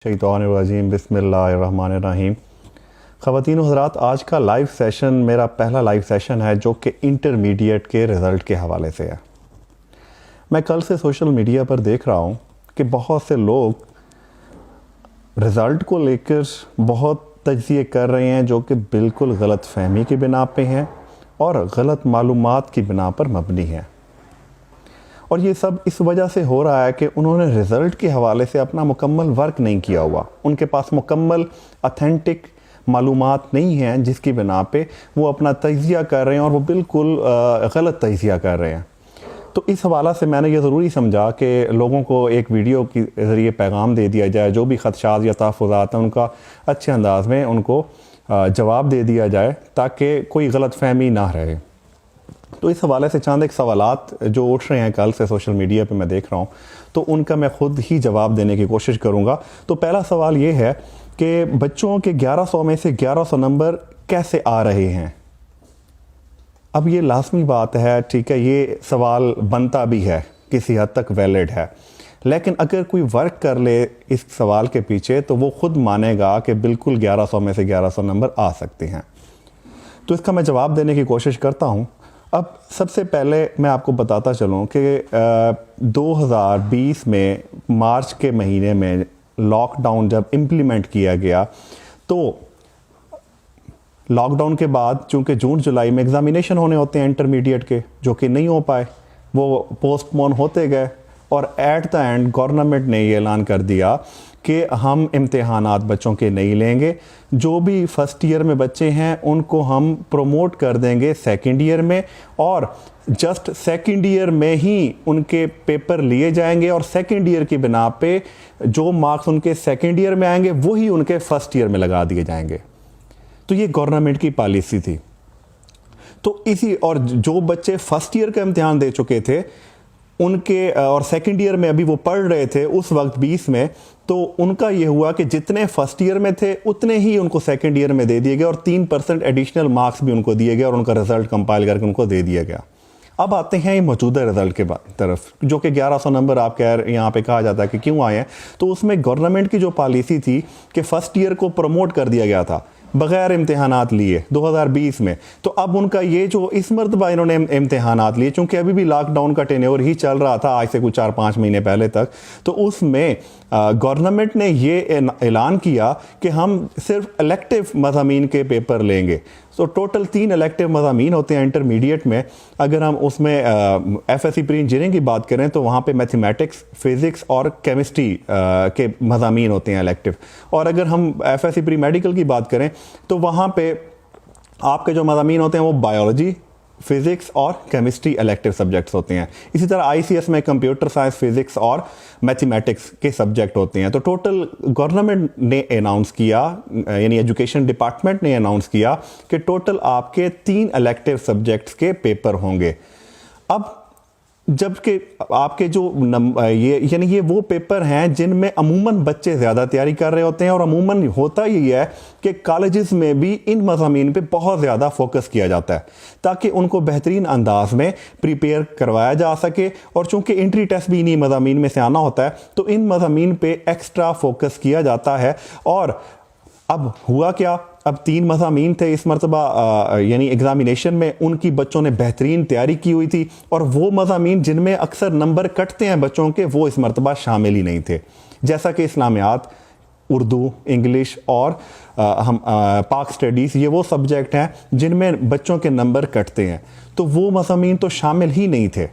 शैतानिर्रजीम बिस्मिल्लाहिर्रहमानिर्रहीम। ख़वातीन व हज़रात, आज का लाइव सेशन मेरा पहला लाइव सेशन है जो कि इंटरमीडिएट के रिज़ल्ट के हवाले से है। मैं कल से सोशल मीडिया पर देख रहा हूँ कि बहुत से लोग रिज़ल्ट को लेकर बहुत तज्ज़िये कर रहे हैं जो कि बिल्कुल गलत फ़हमी की बिना पे हैं और गलत मालूमात की बिना पर मबनी हैं। और ये सब इस वजह से हो रहा है कि उन्होंने रिज़ल्ट के हवाले से अपना मुकम्मल वर्क नहीं किया हुआ, उनके पास मुकम्मल अथेंटिक मालूमात नहीं हैं जिसकी बिना पे वो अपना तज्ज़िया कर रहे हैं और वो बिल्कुल गलत तज्ज़िया कर रहे हैं। तो इस हवाला से मैंने ये ज़रूरी समझा कि लोगों को एक वीडियो के ज़रिए पैगाम दे दिया जाए, जो भी ख़दशात या तहफ़्फ़ुज़ात हैं उनका अच्छे अंदाज में उनको जवाब दे दिया जाए ताकि कोई गलत फ़हमी ना रहे। तो इस हवाले से चंद एक सवालात जो उठ रहे हैं कल से सोशल मीडिया पे मैं देख रहा हूँ, तो उनका मैं ख़ुद ही जवाब देने की कोशिश करूँगा। तो पहला सवाल ये है कि बच्चों के 1100 में से 1100 नंबर कैसे आ रहे हैं। अब ये लाजमी बात है, ठीक है, ये सवाल बनता भी है, किसी हद तक वैलिड है, लेकिन अगर कोई वर्क कर ले इस सवाल के पीछे तो वो ख़ुद मानेगा कि बिल्कुल 1100 में से 1100 नंबर आ सकते हैं। तो इसका मैं जवाब देने की कोशिश करता हूँ। अब सबसे पहले मैं आपको बताता चलूँ कि 2020 में मार्च के महीने में लॉकडाउन जब इम्प्लीमेंट किया गया, तो लॉकडाउन के बाद चूँकि जून जुलाई में एग्ज़ामिनेशन होने होते हैं इंटरमीडिएट के, जो कि नहीं हो पाए, वो पोस्टपोन होते गए और एट द एंड गवर्नमेंट ने ये ऐलान कर दिया कि हम इम्तिहानात बच्चों के नहीं लेंगे। जो भी फर्स्ट ईयर में बच्चे हैं उनको हम प्रमोट कर देंगे सेकंड ईयर में, और जस्ट सेकंड ईयर में ही उनके पेपर लिए जाएंगे और सेकंड ईयर की बिना पे जो मार्क्स उनके सेकंड ईयर में आएंगे वही उनके फर्स्ट ईयर में लगा दिए जाएंगे। तो ये गवर्नमेंट की पॉलिसी थी। तो इसी, और जो बच्चे फर्स्ट ईयर का इम्तिहान दे चुके थे उनके और सेकंड ईयर में अभी वो पढ़ रहे थे उस वक्त 20 में, तो उनका ये हुआ कि जितने फर्स्ट ईयर में थे उतने ही उनको सेकंड ईयर में दे दिए गए और 3% एडिशनल मार्क्स भी उनको दिए गए और उनका रिजल्ट कंपाइल करके उनको दे दिया गया। अब आते हैं ये मौजूदा रिजल्ट के तरफ, जो कि 1100 नंबर आप यहाँ पे कहा जाता है कि क्यों आए हैं। तो उसमें गवर्नमेंट की जो पॉलिसी थी कि फर्स्ट ईयर को प्रमोट कर दिया गया था बग़ैर इम्तिहानात लिए 2020 में। तो अब उनका ये जो इस मरतबा इन्होंने इम्तिहानात लिए, चूँकि अभी भी लॉकडाउन का टेन्योर ही चल रहा था आज से कुछ 4-5 महीने पहले तक, तो उसमें गवर्नमेंट ने ये ऐलान किया कि हम सिर्फ इलेक्टिव मज़ामीन के पेपर लेंगे। तो टोटल 3 इलेक्टिव मज़ामीन होते हैं इंटरमीडिएट में। अगर हम उसमें एफएससी प्री इंजीनियरिंग की बात करें तो वहाँ पे मैथमेटिक्स, फिज़िक्स और केमिस्ट्री के मज़ामीन होते हैं इलेक्टिव। और अगर हम एफएससी प्री मेडिकल की बात करें तो वहाँ पे आपके जो मज़ामीन होते हैं वो बायोलॉजी, फिज़िक्स और केमिस्ट्री इलेक्टिव सब्जेक्ट्स होते हैं। इसी तरह आईसीएस में कंप्यूटर साइंस, फिज़िक्स और मैथमेटिक्स के सब्जेक्ट होते हैं। तो टोटल गवर्नमेंट ने अनाउंस किया, यानी एजुकेशन डिपार्टमेंट ने अनाउंस किया कि टोटल आपके 3 इलेक्टिव सब्जेक्ट्स के पेपर होंगे। अब जबकि आपके जो ये वो पेपर हैं जिनमें अमूमन बच्चे ज़्यादा तैयारी कर रहे होते हैं, और अमूमन होता ही है कि कॉलेजेस में भी इन मज़ामीन पे बहुत ज़्यादा फोकस किया जाता है ताकि उनको बेहतरीन अंदाज में प्रिपेयर करवाया जा सके। और चूँकि एंट्री टेस्ट भी इन्हीं मज़ामीन में से आना होता है तो इन मज़ामीन पे एक्स्ट्रा फोकस किया जाता है। और अब हुआ क्या, अब 3 मज़ामीन थे इस मरतबा यानी एग्ज़ामिनेशन में, उनकी बच्चों ने बेहतरीन तैयारी की हुई थी, और वो मज़ामीन जिनमें अक्सर नंबर कटते हैं बच्चों के वो इस मरतबा शामिल ही नहीं थे, जैसा कि इस्लामियात, उर्दू, इंग्लिश और हम पाक स्टडीज़, ये वो सब्जेक्ट हैं जिनमें बच्चों के नंबर कटते हैं, तो वो मज़ामीन तो शामिल ही नहीं थे।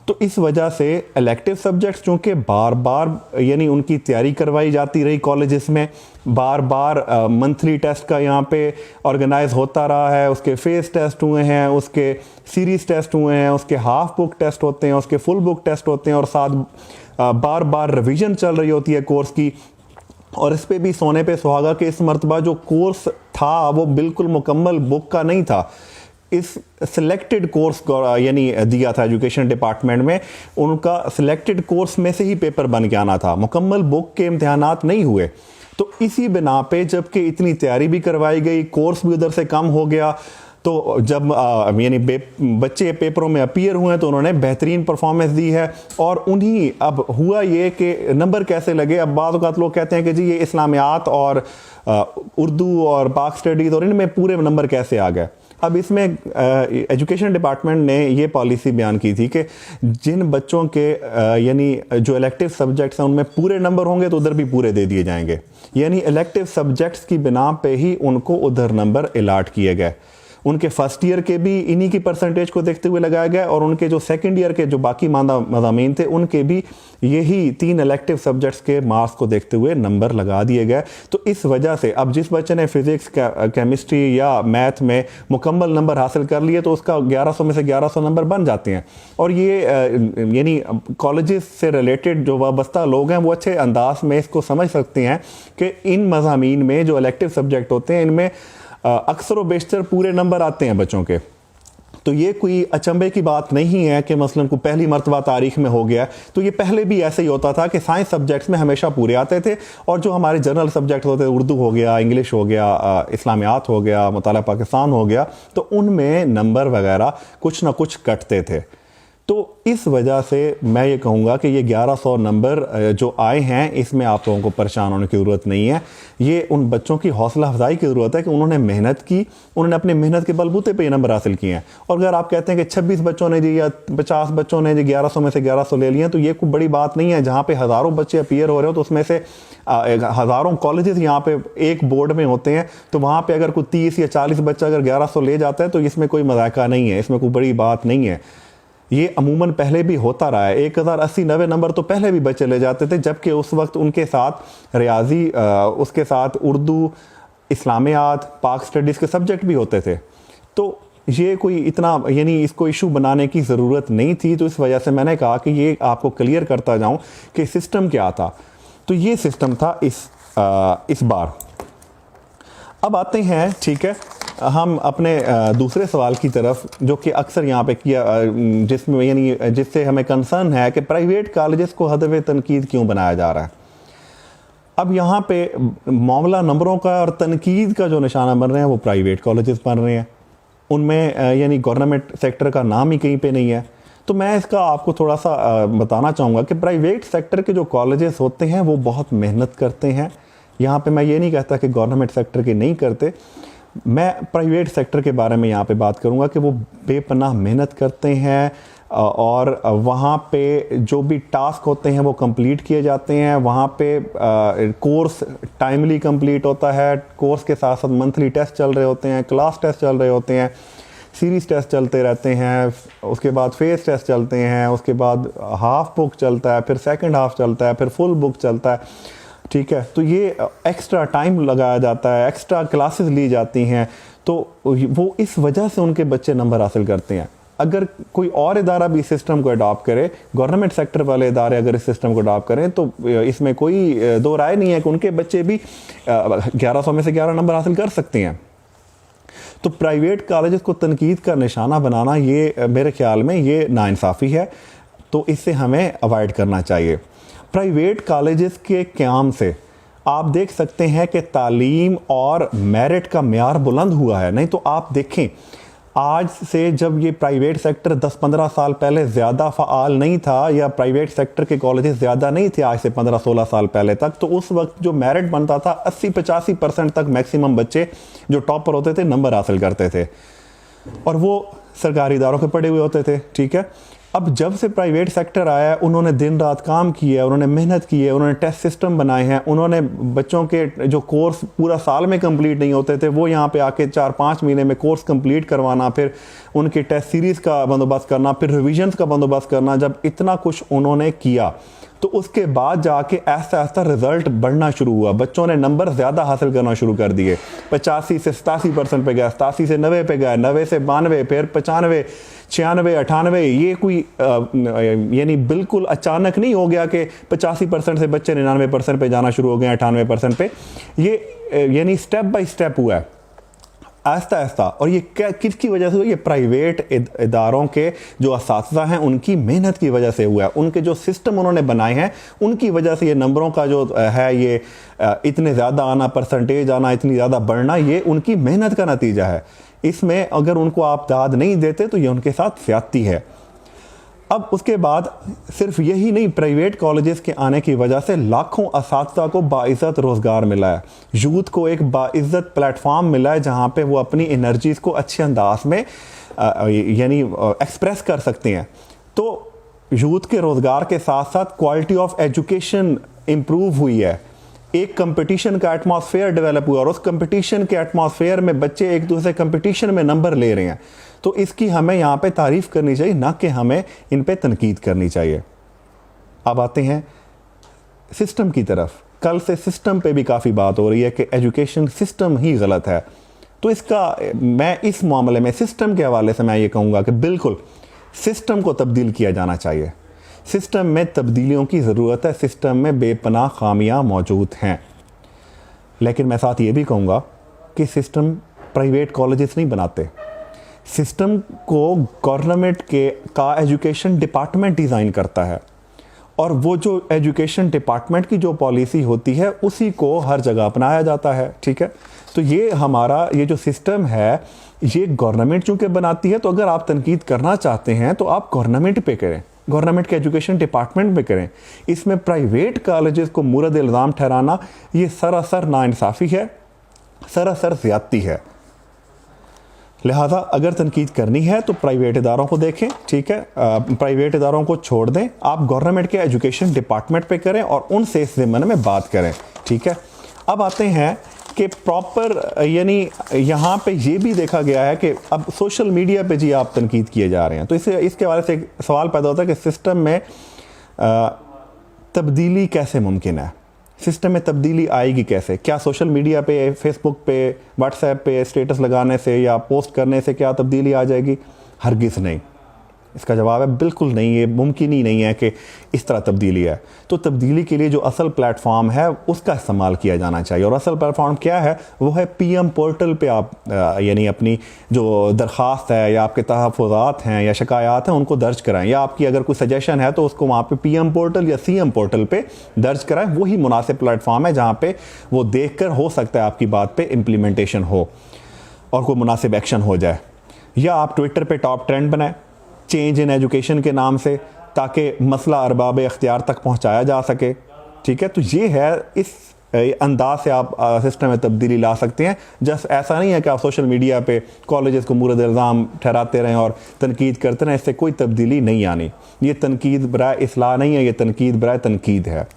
तो इस वजह से इलेक्टिव सब्जेक्ट्स चूँकि बार बार यानी उनकी तैयारी करवाई जाती रही कॉलेजेस में, बार बार मंथली टेस्ट का यहाँ पे ऑर्गेनाइज होता रहा है, उसके फेस टेस्ट हुए हैं, उसके सीरीज़ टेस्ट हुए हैं, उसके हाफ बुक टेस्ट होते हैं, उसके फुल बुक टेस्ट होते हैं, और साथ बार बार रिवीजन चल रही होती है कोर्स की। और इस पे भी सोने पे सुहागा कि इस मरतबा जो कोर्स था वो बिल्कुल मुकम्मल बुक का नहीं था, इस सिलेक्टेड कोर्स यानी दिया था एजुकेशन डिपार्टमेंट में, उनका सिलेक्टेड कोर्स में से ही पेपर बन के आना था, मुकम्मल बुक के इम्तिहानात नहीं हुए। तो इसी बिना पे जबकि इतनी तैयारी भी करवाई गई, कोर्स भी उधर से कम हो गया, तो जब यानी बच्चे पेपरों में अपीयर हुए हैं तो उन्होंने बेहतरीन परफॉर्मेंस दी है। और उन्हीं अब हुआ ये कि नंबर कैसे लगे, अब बाद औक़ात लोग कहते हैं कि जी ये इस्लामियात और उर्दू और पाक स्टडीज़ और इनमें पूरे नंबर कैसे आ गए। अब इसमें एजुकेशन डिपार्टमेंट ने ये पॉलिसी बयान की थी कि जिन बच्चों के यानी जो इलेक्टिव सब्जेक्ट्स हैं उनमें पूरे नंबर होंगे तो उधर भी पूरे दे दिए जाएंगे, यानी इलेक्टिव सब्जेक्ट्स की बिना पे ही उनको उधर नंबर अलाट किए गए। उनके फर्स्ट ईयर के भी इन्हीं की परसेंटेज को देखते हुए लगाया गया और उनके जो सेकंड ईयर के जो बाकी मज़ामीन थे उनके भी यही 3 इलेक्टिव सब्जेक्ट्स के मार्क्स को देखते हुए नंबर लगा दिए गए। तो इस वजह से अब जिस बच्चे ने फिज़िक्स, केमिस्ट्री या मैथ में मुकम्मल नंबर हासिल कर लिए तो उसका 1100 में से 1100 नंबर बन जाते हैं। और ये यानी कॉलेजेस से रिलेटेड जो वाबस्ता लोग हैं वो अच्छे अंदाज में इसको समझ सकते हैं कि इन मज़ामीन में जो इलेक्टिव सब्जेक्ट होते हैं इनमें अक्सर व बेशतर पूरे नंबर आते हैं बच्चों के। तो ये कोई अचंभे की बात नहीं है कि मसलन को पहली मर्तबा तारीख में हो गया, तो ये पहले भी ऐसे ही होता था कि साइंस सब्जेक्ट्स में हमेशा पूरे आते थे और जो हमारे जनरल सब्जेक्ट होते थे, उर्दू हो गया, इंग्लिश हो गया, इस्लामियात हो गया, मुताला पाकिस्तान हो गया, तो उनमें नंबर वगैरह कुछ ना कुछ कटते थे। तो इस वजह से मैं ये कहूँगा कि ये 1100 नंबर जो आए हैं इसमें आप लोगों को परेशान होने की ज़रूरत नहीं है। ये उन बच्चों की हौसला अफजाई की ज़रूरत है कि उन्होंने मेहनत की, उन्होंने अपनी मेहनत के बलबूते पे ये नंबर हासिल किए हैं। और अगर आप कहते हैं कि 26 बच्चों ने जी या 50 बच्चों ने जी 1100 में से 1100 ले लिए तो ये कोई बड़ी बात नहीं है। जहाँ पे हज़ारों बच्चे अपीयर हो रहे हो तो उसमें से हज़ारों कॉलेजेस यहाँ पे एक बोर्ड में होते हैं, तो वहाँ पे अगर कोई 30 या 40 बच्चा अगर 1100 ले जाता है तो इसमें कोई मजाका नहीं है, इसमें कोई बड़ी बात नहीं है। ये अमूमन पहले भी होता रहा है। 1080-90 नंबर तो पहले भी बच्चे ले जाते थे, जबकि उस वक्त उनके साथ रियाजी, उसके साथ उर्दू, इस्लामियात, पाक स्टडीज़ के सब्जेक्ट भी होते थे। तो ये कोई इतना यानी इसको इशू बनाने की ज़रूरत नहीं थी। तो इस वजह से मैंने कहा कि ये आपको क्लियर करता जाऊँ कि सिस्टम क्या था। तो ये सिस्टम था इस बार। अब आते हैं, ठीक है, हम अपने दूसरे सवाल की तरफ, जो कि अक्सर यहाँ पे किया, जिसमें यानी जिससे हमें कंसर्न है कि प्राइवेट कॉलेजेस को हदफ तनकीद क्यों बनाया जा रहा है। अब यहाँ पे मामला नंबरों का और तनकीद का जो निशाना बन रहे हैं वो प्राइवेट कॉलेजेस बन रहे हैं, उनमें यानी गवर्नमेंट सेक्टर का नाम ही कहीं पे नहीं है। तो मैं इसका आपको थोड़ा सा बताना चाहूँगा कि प्राइवेट सेक्टर के जो कॉलेजेस होते हैं वो बहुत मेहनत करते हैं। यहाँ पे मैं ये नहीं कहता कि गवर्नमेंट सेक्टर के नहीं करते, मैं प्राइवेट सेक्टर के बारे में यहाँ पे बात करूँगा कि वो बेपनाह मेहनत करते हैं और वहाँ पे जो भी टास्क होते हैं वो कंप्लीट किए जाते हैं। वहाँ पे कोर्स टाइमली कंप्लीट होता है, कोर्स के साथ साथ मंथली टेस्ट चल रहे होते हैं, क्लास टेस्ट चल रहे होते हैं, सीरीज़ टेस्ट चलते रहते हैं, उसके बाद फेस टेस्ट चलते हैं, उसके बाद हाफ बुक चलता है, फिर सेकंड हाफ चलता है, फिर फुल बुक चलता है, ठीक है। तो ये एक्स्ट्रा टाइम लगाया जाता है, एक्स्ट्रा क्लासेस ली जाती हैं, तो वो इस वजह से उनके बच्चे नंबर हासिल करते हैं। अगर कोई और इदारा भी इस सिस्टम को अडॉप्ट करे, गवर्नमेंट सेक्टर वाले इदारे अगर इस सिस्टम को अडॉप्ट करें, तो इसमें कोई दो राय नहीं है कि उनके बच्चे भी 1100 में से 11 नंबर हासिल कर सकते हैं। तो प्राइवेट कॉलेजेस को तनकीद का निशाना बनाना, ये मेरे ख्याल में ये नाइंसाफ़ी है, तो इससे हमें अवॉइड करना चाहिए। प्राइवेट कॉलेजेस के क़याम से आप देख सकते हैं कि तालीम और मेरिट का म्यार बुलंद हुआ है। नहीं तो आप देखें, आज से जब ये प्राइवेट सेक्टर 10-15 साल पहले ज़्यादा फ़ाल नहीं था, या प्राइवेट सेक्टर के कॉलेजेस ज़्यादा नहीं थे आज से 15-16 साल पहले तक, तो उस वक्त जो मेरिट बनता था 80-85% तक मैक्सिमम बच्चे जो टॉपर होते थे नंबर हासिल करते थे, और वो सरकारी इदारों के पढ़े हुए होते थे, ठीक है। अब जब से प्राइवेट सेक्टर आया है, उन्होंने दिन रात काम किया है, उन्होंने मेहनत की है, उन्होंने टेस्ट सिस्टम बनाए हैं, उन्होंने बच्चों के जो कोर्स पूरा साल में कंप्लीट नहीं होते थे वो यहाँ पे आके 4-5 महीने में कोर्स कंप्लीट करवाना, फिर उनके टेस्ट सीरीज़ का बंदोबस्त करना, फिर रिविजन्स का बंदोबस्त करना। जब इतना कुछ उन्होंने किया तो उसके बाद जाके ऐसा ऐसा रिजल्ट बढ़ना शुरू हुआ, बच्चों ने नंबर ज़्यादा हासिल करना शुरू कर दिए। 85 से 87% पे गया, 87 से 90 पे गया, 90 से 92, फिर 95, 96, 98। ये कोई यानी बिल्कुल अचानक नहीं हो गया कि 85% से बच्चे 99% पे जाना शुरू हो गए, 98% पे। ये यानी स्टेप बाय स्टेप हुआ है, आहिस्ता आहिस्ता। और ये क्या किसकी वजह से हुआ? ये प्राइवेट इदारों के जो असातिज़ा हैं उनकी मेहनत की वजह से हुआ है। उनके जो सिस्टम उन्होंने बनाए हैं उनकी वजह से ये नंबरों का जो है ये इतने ज़्यादा आना, परसेंटेज आना, इतनी ज़्यादा बढ़ना, ये उनकी मेहनत का नतीजा है। इसमें अगर उनको आप दाद नहीं देते तो ये उनके साथ ज़्यादती है। अब उसके बाद सिर्फ यही नहीं, प्राइवेट कॉलेजेस के आने की वजह से लाखों असातिज़ा को बाइज़्ज़त रोज़गार मिला है, यूथ को एक बाइज़्ज़त प्लेटफॉर्म मिला है जहाँ पे वो अपनी एनर्जीज़ को अच्छे अंदाज में यानी एक्सप्रेस कर सकते हैं। तो यूथ के रोज़गार के साथ साथ क्वालिटी ऑफ एजुकेशन इम्प्रूव हुई है, एक कंपटीशन का एटमॉस्फेयर डेवलप हुआ और उस कंपटीशन के एटमॉस्फेयर में बच्चे एक दूसरे कंपटीशन में नंबर ले रहे हैं। तो इसकी हमें यहाँ पे तारीफ़ करनी चाहिए, ना कि हमें इन पे तनकीद करनी चाहिए। अब आते हैं सिस्टम की तरफ। कल से सिस्टम पे भी काफ़ी बात हो रही है कि एजुकेशन सिस्टम ही गलत है। तो इसका मैं इस मामले में सिस्टम के हवाले से मैं ये कहूँगा कि बिल्कुल सिस्टम को तब्दील किया जाना चाहिए। सिस्टम में तब्दीलियों की ज़रूरत है, सिस्टम में बेपनाह खामियां मौजूद हैं। लेकिन मैं साथ ये भी कहूँगा कि सिस्टम प्राइवेट कॉलेजेस नहीं बनाते, सिस्टम को गवर्नमेंट का एजुकेशन डिपार्टमेंट डिज़ाइन करता है और वो जो एजुकेशन डिपार्टमेंट की जो पॉलिसी होती है उसी को हर जगह अपनाया जाता है। ठीक है, तो ये हमारा ये जो सिस्टम है ये गवर्नमेंट चूँकि बनाती है, तो अगर आप तनकीद करना चाहते हैं तो आप गवर्नमेंट पे करें, गवर्नमेंट के एजुकेशन डिपार्टमेंट में करें। इसमें प्राइवेट कॉलेजेस को मुरद इल्ज़ाम ठहराना ये सरासर नाइंसाफ़ी है, सरासर ज़्यादती है। लिहाजा अगर तनकीद करनी है तो प्राइवेट इदारों को देखें, ठीक है, प्राइवेट इदारों को छोड़ दें, आप गवर्नमेंट के एजुकेशन डिपार्टमेंट पे करें और उनसे इस ज़िम्मन में बात करें। ठीक है, अब आते हैं कि प्रॉपर यानी यहाँ पे ये भी देखा गया है कि अब सोशल मीडिया पे जी आप तनकीद किए जा रहे हैं, तो इसके हवाले से एक सवाल पैदा होता है कि सिस्टम में तब्दीली कैसे मुमकिन है, सिस्टम में तब्दीली आएगी कैसे? क्या सोशल मीडिया पे, फेसबुक पे, व्हाट्सएप पे स्टेटस लगाने से या पोस्ट करने से क्या तब्दीली आ जाएगी? हरगिज़ नहीं। इसका जवाब है बिल्कुल नहीं, ये मुमकिन ही नहीं है कि इस तरह तब्दीली है। तो तब्दीली के लिए जो असल प्लेटफॉर्म है उसका इस्तेमाल किया जाना चाहिए, और असल प्लेटफॉर्म क्या है? वो है पीएम पोर्टल पे आप यानी अपनी जो दरख्वास्त है या आपके तहफ़्फ़ुज़ात हैं या शिकायत हैं उनको दर्ज कराएं, या आपकी अगर कोई सजेशन है तो उसको वहाँ पे पीएम पोर्टल या सीएम पोर्टल पे दर्ज कराएं। वही मुनासिब प्लेटफॉर्म है जहाँ पे वो देख कर हो सकता है आपकी बात पे इम्प्लीमेंटेशन हो और कोई मुनासिब एक्शन हो जाए। या आप ट्विटर पे टॉप ट्रेंड बनाएं चेंज इन एजुकेशन के नाम से, ताकि मसला अरबाब इख्तियार तक पहुंचाया जा सके। ठीक है, तो ये है, इस अंदाज से आप सिस्टम में तब्दीली ला सकते हैं। जस्ट ऐसा नहीं है कि आप सोशल मीडिया पे कॉलेजेस को मुरद इल्ज़ाम ठहराते रहें और तनकीद करते रहें, इससे कोई तब्दीली नहीं आनी। ये तनकीद बराए इस्लाह नहीं है, ये तनकीद बराए तनकीद है।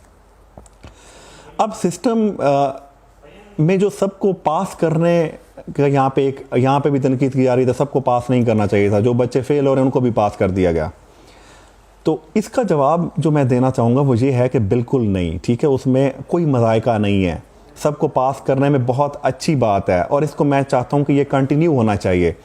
अब सिस्टम में जो सबको पास करने यहाँ पे भी तनकीद की जा रही थी, सबको पास नहीं करना चाहिए था, जो बच्चे फेल हो रहे हैं उनको भी पास कर दिया गया। तो इसका जवाब जो मैं देना चाहूँगा वो ये है कि बिल्कुल नहीं। ठीक है, उसमें कोई मज़ायका नहीं है, सबको पास करने में बहुत अच्छी बात है और इसको मैं चाहता हूँ कि ये कंटिन्यू होना चाहिए।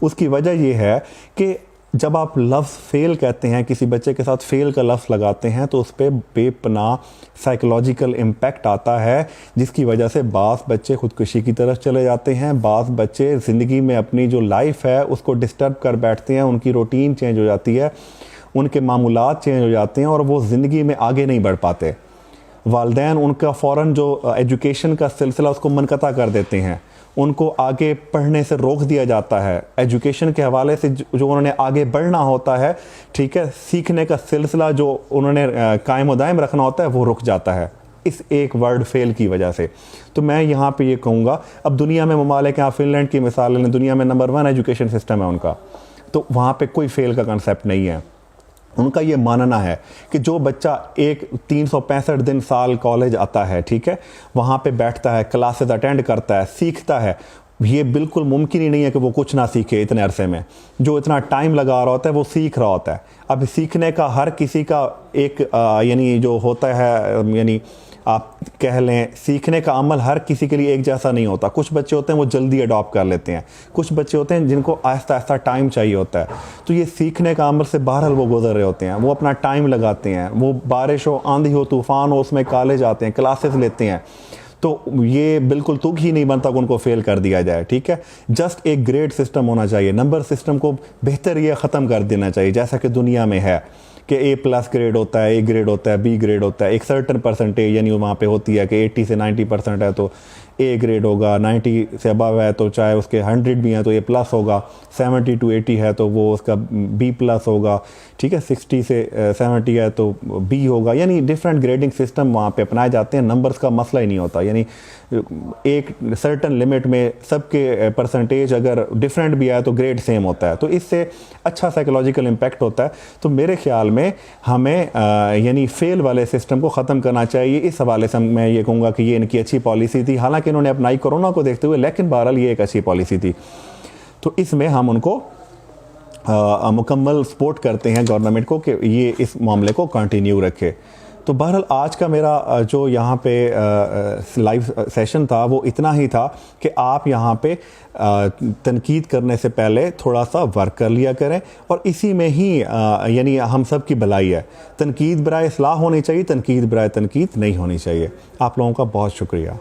उसकी वजह ये है कि जब आप लफ्ज़ फ़ेल कहते हैं, किसी बच्चे के साथ फ़ेल का लफ्ज़ लगाते हैं तो उस पर बेपनाह साइकोलॉजिकल इम्पैक्ट आता है, जिसकी वजह से बाज़ बच्चे ख़ुदकुशी की तरफ चले जाते हैं, बाज़ बच्चे ज़िंदगी में अपनी जो लाइफ है उसको डिस्टर्ब कर बैठते हैं, उनकी रूटीन चेंज हो जाती है, उनके मामूलात चेंज हो जाते हैं और वो ज़िंदगी में आगे नहीं बढ़ पाते। वालिदैन उनका फ़ौरन जो एजुकेशन का सिलसिला उसको मनक़ता कर देते हैं, उनको आगे पढ़ने से रोक दिया जाता है। एजुकेशन के हवाले से जो उन्होंने आगे बढ़ना होता है, ठीक है, सीखने का सिलसिला जो उन्होंने कायम व दायम रखना होता है वो रुक जाता है इस एक वर्ड फेल की वजह से। तो मैं यहाँ पे ये कहूँगा, अब दुनिया में ममालिक हैं, आप फिनलैंड की मिसाल लें, दुनिया में नंबर 1 एजुकेशन सिस्टम है उनका, तो वहाँ पे कोई फेल का कंसेप्ट नहीं है। उनका ये मानना है कि जो बच्चा एक 365 दिन साल कॉलेज आता है, ठीक है, वहाँ पे बैठता है, क्लासेस अटेंड करता है, सीखता है, ये बिल्कुल मुमकिन ही नहीं है कि वो कुछ ना सीखे इतने अरसे में। जो इतना टाइम लगा रहा होता है वो सीख रहा होता है। अब सीखने का हर किसी का एक यानी जो होता है, यानी आप कह लें सीखने का अमल हर किसी के लिए एक जैसा नहीं होता। कुछ बच्चे होते हैं वो जल्दी अडॉप्ट कर लेते हैं, कुछ बच्चे होते हैं जिनको आहिस्ता आहिस्ता टाइम चाहिए होता है। तो ये सीखने का अमल से बहरहाल वो गुजर रहे होते हैं, वो अपना टाइम लगाते हैं, वो बारिश हो, आंधी हो, तूफ़ान हो, उसमें कॉलेज आते हैं, क्लासेस लेते हैं। तो ये बिल्कुल तुक ही नहीं बनता कि उनको फेल कर दिया जाए। ठीक है, जस्ट एक ग्रेड सिस्टम होना चाहिए, नंबर सिस्टम को बेहतर ये ख़त्म कर देना चाहिए जैसा कि दुनिया में है कि A+ ग्रेड होता है, A ग्रेड होता है, B ग्रेड होता है, एक सर्टन परसेंटेज यानी वहाँ पे होती है कि 80 से 90% है तो ए ग्रेड होगा, 90 से अबव है तो चाहे उसके 100 भी हैं तो ए प्लस होगा, 70 to 80 है तो वो उसका बी प्लस होगा, ठीक है, 60 से 70 है तो बी होगा। यानी डिफरेंट ग्रेडिंग सिस्टम वहाँ पे अपनाए जाते हैं, नंबर्स का मसला ही नहीं होता। यानी एक सर्टन लिमिट में सबके परसेंटेज अगर डिफरेंट भी आए तो ग्रेड सेम होता है, तो इससे अच्छा साइकोलॉजिकल इम्पैक्ट होता है। तो मेरे ख्याल में हमें यानी फेल वाले सिस्टम को ख़त्म करना चाहिए। इस हवाले से मैं ये कहूँगा कि ये इनकी अच्छी पॉलिसी थी, हालांकि इन्होंने अपनाई कोरोना को देखते हुए, लेकिन बहरहाल ये एक अच्छी पॉलिसी थी। तो इसमें हम उनको मुकम्मल सपोर्ट करते हैं गवर्नमेंट को कि ये इस मामले को कंटिन्यू रखे। तो बहरहाल आज का मेरा जो यहाँ पे लाइव सेशन था वो इतना ही था कि आप यहाँ पे तनकीद करने से पहले थोड़ा सा वर्क कर लिया करें, और इसी में ही यानी हम सब की भलाई है। तनकीद बराए इस्लाह होनी चाहिए, तनकीद बराए तनकीद नहीं होनी चाहिए। आप लोगों का बहुत शुक्रिया।